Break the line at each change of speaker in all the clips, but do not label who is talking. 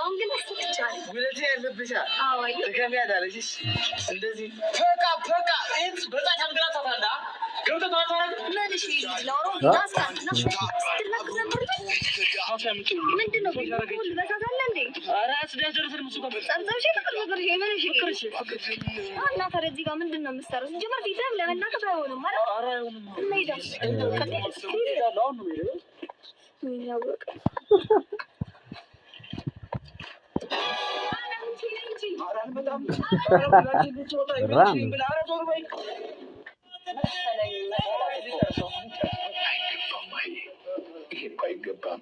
አሁን ግን አስጥቻለሁ
ወለቴ ያለብሻል
አዎ
ተከሚያዳለሽ እንደዚህ ፈቃ እንት በጣም ታንግራታታላ ገብተ ታታራ
ለልሽ ለወሮ ዳስታን ነው ምንድነው ሁሉ በሳሳለ እንዴ
ራስ ደረሰን ሙሱ ጋር
ጸምጸምሽ ተቀርበረ የመነሽ ፍቅርሽ እና ታረዚህ ጋር ምንድነው የምትሰሩት ጀመር ፊትም ለመናከፍ አይሆንም ማለት
አራዩንም
ለይዳስ
ከደስ ነው
ምን ያወቀ
አራን በጣም አራን ልትወጣ ይችላል ብላ አራዞር ባይ አይገባም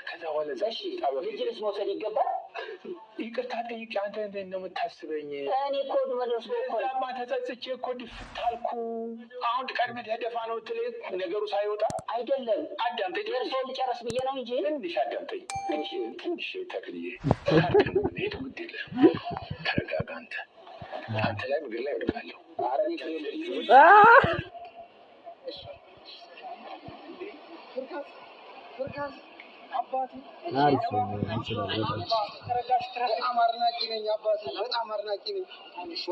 ከዛ በኋላ ዛሽ ልጅስ መውሰድ ይገባል ይቅርታ ጠይቄ አንተ እንዴት ነው የምታስበኝ እኔ ኮድ መለስ ኮድ አባታ ተጽቼ ኮድ ፍታልኩ አሁን ቀድመ ደፋ ነው ትልቅ ነገሩ ሳይወጣ አይደለም አዳምጠኝ ደርሶ ልጨርስ ብዬ ነው እንጂ ትንሽ አዳምጠኝ ትንሽ ተክልዬ ሄድ ጉድል ተረጋጋ አንተ ላይ ምግር ላይ ወድቃለሁ አረኔ ፍርካስ አባቴ
አሪፍ እንችላለን
በጣም አድናቂ ነኝ አባቴ በጣም አድናቂ ነኝ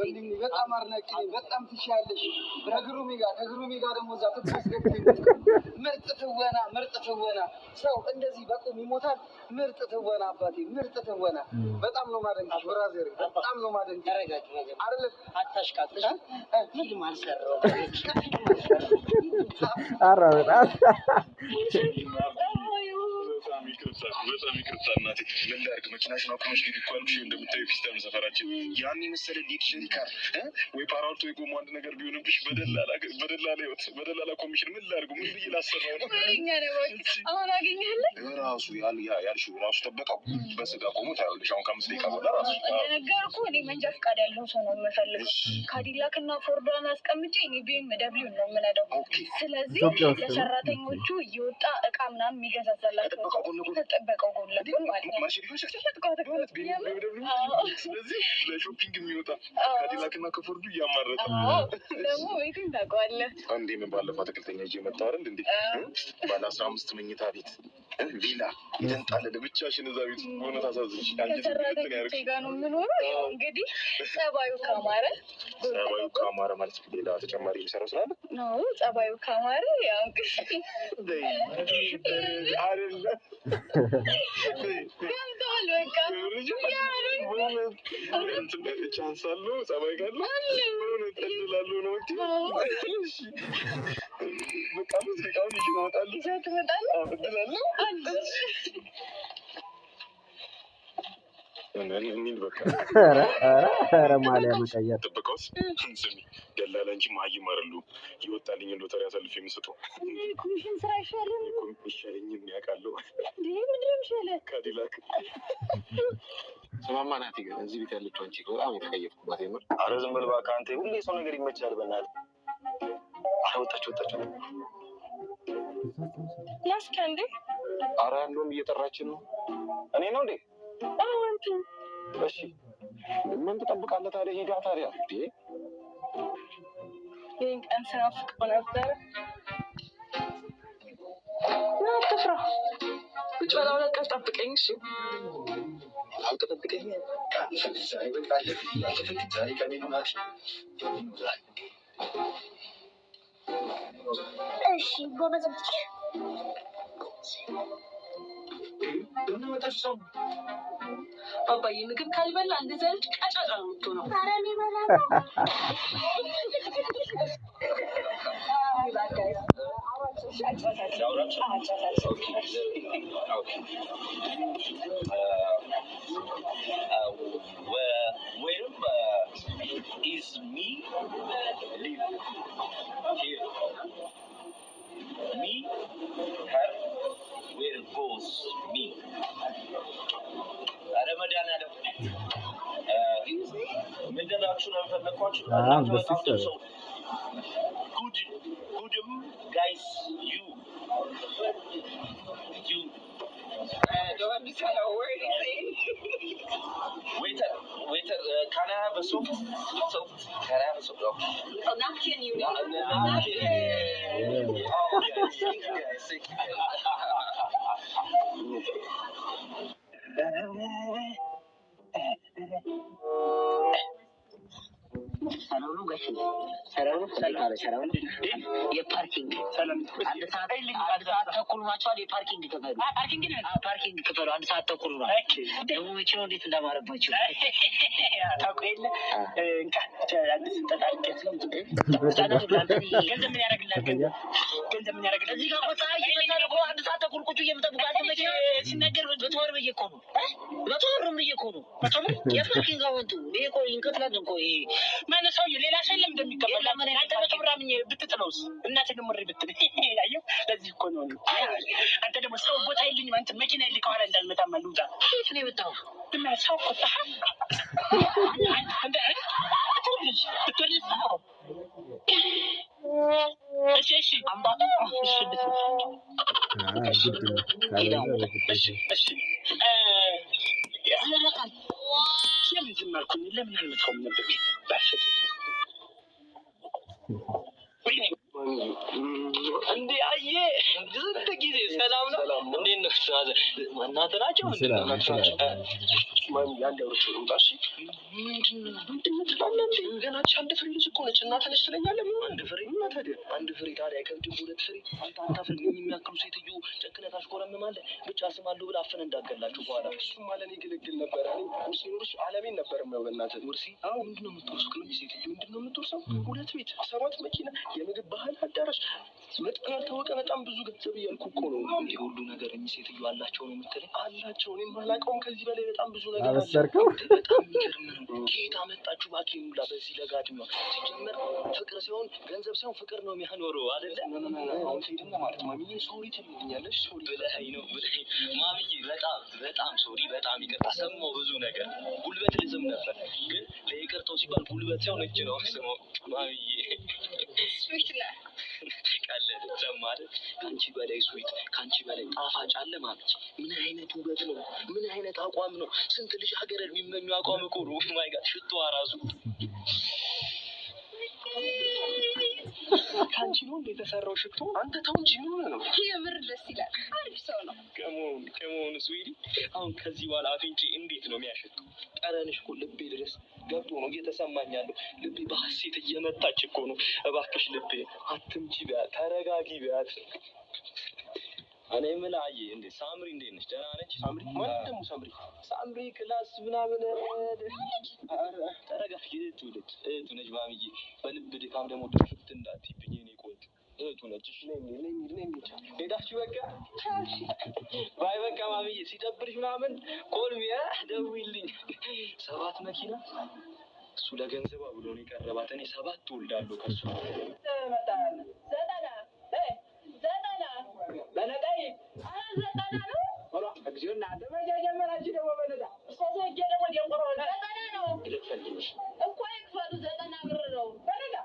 ወንድሜ በጣም አድናቂ ነኝ በጣም ትችያለሽ ከግሩሚ ጋር ደግሞ እዛ ተስገብኝ ምርጥ ትወና ሰው እንደዚህ በቁም ይሞታል ምርጥ ትወና አባቴ ምርጥ ትወና በጣም ነው ማደንቅሽ ብራዘር በጣም ነው ማደንቅሽ አይደል አታሽቃጥሽ ፊልም አልሰራው
አራውጣ
በጣም ይቅርታ እናቴ ምን ላድርግ መኪናሽን አቁመሽ ሄድ እኮ አልኩሽ እንደምታዩ ፒስታን ሰፈራችን ያን የመሰለ ሌክዠሪ ካር ወይ ፓራውልቶ ወይ ጎማ አንድ ነገር ቢሆንብሽ በደላላ ኮሚሽን ምን ላድርግ ምን ብዬ ላሰራው ነው
አሁን አገኘህልኝ
ራሱ ያልሽው ራሱ ጠበቀው በስጋ ቆሞ ታያለሽ አሁን ከአምስት ደቂቃ በኋላ ራሱ
ነገርኩ እኔ መንጃ ፈቃድ ያለው ሰው ነው የምፈልገው ካዲላክ እና ፎርዷን አስቀምጬ እኔ BMW ነው የምነዳው ስለዚህ ለሰራተኞቹ እየወጣ እቃ ምናምን የሚገዛዛላቸው ተጠበቀው ጎን ለጎን ማለት ነው
ስለዚህ ለሾፒንግ የሚወጣ ካዲላክና ከፎርዱ እያማረጠ
ደግሞ ቤቱን ታውቀዋለህ
አንዴ ምን ባለፈው አትክልተኛ ይዤ መጣሁ አይደል እንዴ ባለ 15 መኝታ ቤት ቪላ ይተንጣለለ ብቻሽን እዛ ቤት ሆነ ታሳዝንሽ
ከሰራተኞቼ ጋር ነው የምኖረው እንግዲህ ጸባዩ ካማረ ማለት
ሌላ ተጨማሪ የሚሰራው ስላለ
ነው ጸባዩ ካማረ ያው
አይደለ
ገምተዋል በቃ
ቻንስ አለው ጸባይ ካለው እጠልላለሁ ነው በቃ ሙዚቃውን ይዤ እመጣለሁ እጠልላለሁ እኔን በቃ
ኧረ ማሊያ መቀየር
ጥበቃውስ ስሚ ደላላ እንጂ መሀይም አይደሉም ይወጣልኝ ሎተሪ አሳልፌ የምሰጠው
ኮሚሽን ስራ ይሻላል
ይሻለኝም ያውቃለሁ
ምንድን ነው ይሻላል
ካዲላክ ስማማ ናቲ ግን እዚህ ቤት ያለችው አንቺ በጣም የተቀየፍኩባት የምር ኧረ ዝም በል እባክህ አንተ ሁሌ ሰው ነገር ይመቻል በእናትህ ኧረ ወጣች
ያስከ እንዴ
ኧረ እንደውም እየጠራችን ነው እኔ ነው እንዴ
አንተ
እሺ ምን ትጠብቃለህ ታዲያ ሂዳ ታዲያ እንዴ
ይሄን ቀን ስናፍቀው ነበር አትፍራ ቁጭ በላው ለቀህ ጠብቀኝ እሺ
አልጠብቀኝ ዛሬ በቃ ዛሬ ቀኔ ነው ማለት
እሺ ጎበዝ አባዬ ምግብ ካልበላ እንደዛ ልጅ ቀጫጫ ነው የምትሆነው። ኧረ እኔ እበላለሁ።
is me live here me her where goes me Ramadan adam ምንድናችሁ ነው የፈለኳችሁ good guys you
don't understand a word he's saying.
Waiter, can I have a soup? Can I have a soup?
Oh, napkin you need.
Napkin. Oh, yes. Thank you.
ሰላም ጋሽ ሰላም የፓርኪንግ አንድ ሰዓት ተኩል ናቸዋል። የፓርኪንግ ክፈሉ ፓርኪንግ ክፈሉ። አንድ ሰዓት ተኩል ነው። ደግሞ መኪናው እንዴት እንዳማረባቸው ታውቁ የለ ገንዘብ ምን ያደርግላል? እዚህ ጋር አንድ ሰዓት ተኩል ቁጭ እየምጠብቁ ሲነገር በተወር ብዬ እኮ ነው በተወርም ብዬ እኮ ነው የፓርኪንግ አወንቱ ይሄ እኮ ይንከፍላል እኮ ይሄ ማነው ሰውዬው ሌላ ሰለም እንደሚቀበል አንተ በተብራምኝ ብትጥለውስ እናቴ ደምሪ ብትል ያየው ለዚህ እኮ ነው። አንተ ደግሞ ሰው ቦታ ይልኝ አንተ መኪና ይልኝ ከኋላ እንዳልመጣ ማሉታ እኔ ወጣው እና ሰው ቆጣ አንተ አትወልጅ እሺ አምባ ለምን ዝም አልኩኝ? ለምን አልመጣሁም ነበር? ባሽት እንዴ አየ ዝንተ ጊዜ ሰላም ነው። እንዴት ነው ታዘ እናንተ ናቸው ማን ያንደውርሽ ነው ታሺ ገናች አንድ ፍሬ ልጅ እኮ ነች። እናንተ ነሽ ስለኛለ ምን አንድ ፍሬ እና ታዲያ አንድ ፍሬ ታዲያ ከብድም ሁለት ፍሬ አንተ ፍሬ የሚያክሉ ሴትዮ ጨክነታሽ ቆረምማለ ብቻ ስማሉ ብላ አፈነ እንዳገላችሁ በኋላ እሱም ማለት ይግልግል ነበር። እኔ ሙርሲ ኑርሽ ዓለሜን ነበር ነው በእናትህ ሙርሲ አሁን ምንድነው የምትወርሱት? ከዚህ ሴትዮ ምንድነው የምትወርሰው? ሁለት ቤት 7 መኪና የምግብ ባህል አዳራሽ መጥተው ያልታወቀ በጣም ብዙ ገንዘብ እያልኩ እኮ ነው። እንዴ ሁሉ ነገር እኚህ ሴትዮ አላቸው ነው የምትለኝ? አላቸው። እኔም አላውቀውም። ከዚህ በላይ በጣም ብዙ ነገር አለ። በጣም የሚገርም ነው። ከየት አመጣችሁ ባኪን ሁላ በዚህ ለጋድማ ሲጀመር ፍቅር ሲሆን ገንዘብ ሲሆን ፍቅር ነው የሚያኖረው አይደለ? አሁን ሴትና ማለት ማሚዬ ሶሪ ትልኛለሽ። ሶሪ በላይ ነው በላይ ማሚዬ በጣም ሶሪ በጣም ይቅርታ። ሰማሁ ብዙ ነገር ጉልበት ልዝም ነበር ግን ለይቅርታው ሲባል ጉልበት ሲሆን እጅ ነው ስሞ ማሚዬ ስዊት ነው ካለ ተማረ ካንቺ በላይ ስዊት ካንቺ በላይ ጣፋጭ አለ ማለት ምን አይነት ውበት ነው? ምን አይነት አቋም ነው? ስንት ልጅ ሀገር የሚመኙ አቋም እኮ ነው። ማይ ጋድ ሽቶ አራሱ ካንቺ ነው እንደ ተሰራው ሽቶ አንተ ተው እንጂ ምን ነው? የምር ደስ ይላል። አሪፍ ሰው ነው። ከሞን ስዊዲ አሁን ከዚህ በኋላ አፍንጪ እንዴት ነው የሚያሸተው? ጠረንሽ እኮ ልቤ ድረስ ገብቶ ነው እየተሰማኝ ያለው። ልቤ በሐሴት እየመታች እኮ ነው። እባክሽ ልቤ አትምጪ ቢያት ተረጋጊ ቢያት። እኔ የምልህ እንዴ ሳምሪ እንዴት ነች? ደህና ነች? ሳምሪ ማለት ደግሞ ሳምሪ ክላስ ምናምን ተረጋጊ። እህቱ ነች ማሚዬ። በልብ ድካም ደግሞ ድፍት እንዳትይብኝ የኔ ቆንጆ እህቱ ነች። እሺ ነኝ ሄዳችሁ በቃ ባይ በቃ ማሚዬ ሲደብርሽ ምናምን ኮልሚያ ደውይልኝ። 7 መኪና እሱ ለገንዘብ ብሎ ነው የቀረባት። እኔ 7 ትወልዳለሁ ከሱ ዘጠና በነዳይ ዘጠና ነው ወራ እግዚኦና ደመጃ ጀመራችሁ ደግሞ በነዳ ሰሰጀ ደግሞ ጀምሮ ዘጠና ነው እኮ ይክፈሉ። 90 ብር ነው በነዳ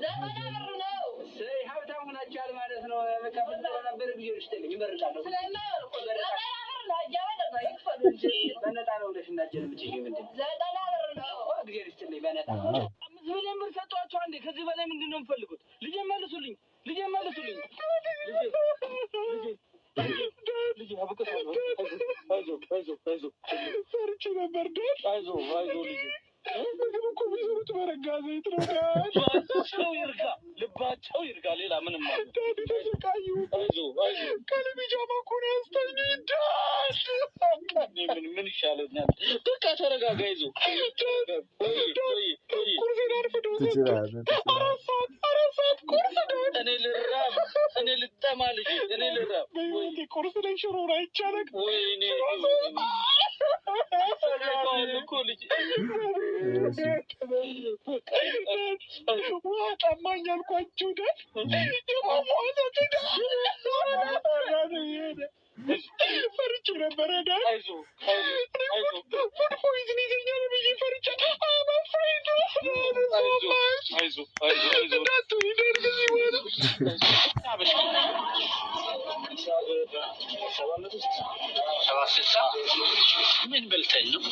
90 ብር ነው። ሰይ ሀብታም ሆናችኋል ማለት ነው። መከፈል ነበር ቢሆን ይችላል ይመርጣለሁ ስለማይሆን እኮ 90 ብር ነው ያጃበለ ይክፈሉ እንጂ በነዳ ነው ለሽና ጀምጪ ምንድን 90 ብር ነው እግዚአብሔር ይስጥልኝ። በነዳ 5 ሚሊዮን ብር ሰጥቷቸው አንዴ ከዚህ በላይ ምንድነው የምፈልጉት? ልጄ መልሱልኝ። ልጄ አበቀሰ አይዞህ ፈርቼ ነበር ዳድ አይዞህ ልጄ ምግብ እኮ ቢሰሩት በረጋ ዘይት ነው ዳድ ልባቸው ይርጋ ሌላ ምንም ማለት ዳድ ተሰቃዩ አይዞህ ከለቢጃማ እኮ ነው ያስተኝ ዳድ ምን ይሻለኛል? በቃ ተረጋጋ አይዞህ ቁርሴን አርፍዶ አራት ሰዓት ቁርስ ዳድ እኔ ልጠማ ልጄ እኔ ልራብ ወይኔ ቁርስ ላይ ሽሮ አይቻልም ወይኔ እኮ ልጄ ጠማኝ አልኳቸው ዳድ የማሟላት ፈርቼ ነበረ ዳድ አይዞህ ፖይዝን ይዘኛል ብዬ ፈርቼ ምን በልተኝ ነው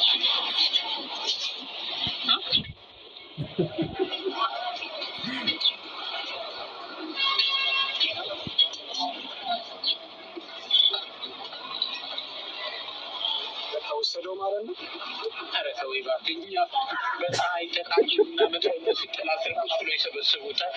ወሰደው ማለት ነው? ኧረ ተው
ወይ እባክህ። በፀሐይ ተቃቂ እና መጥረው በስቅላ ስር ቁጭ ብሎ ይሰበስቡታል።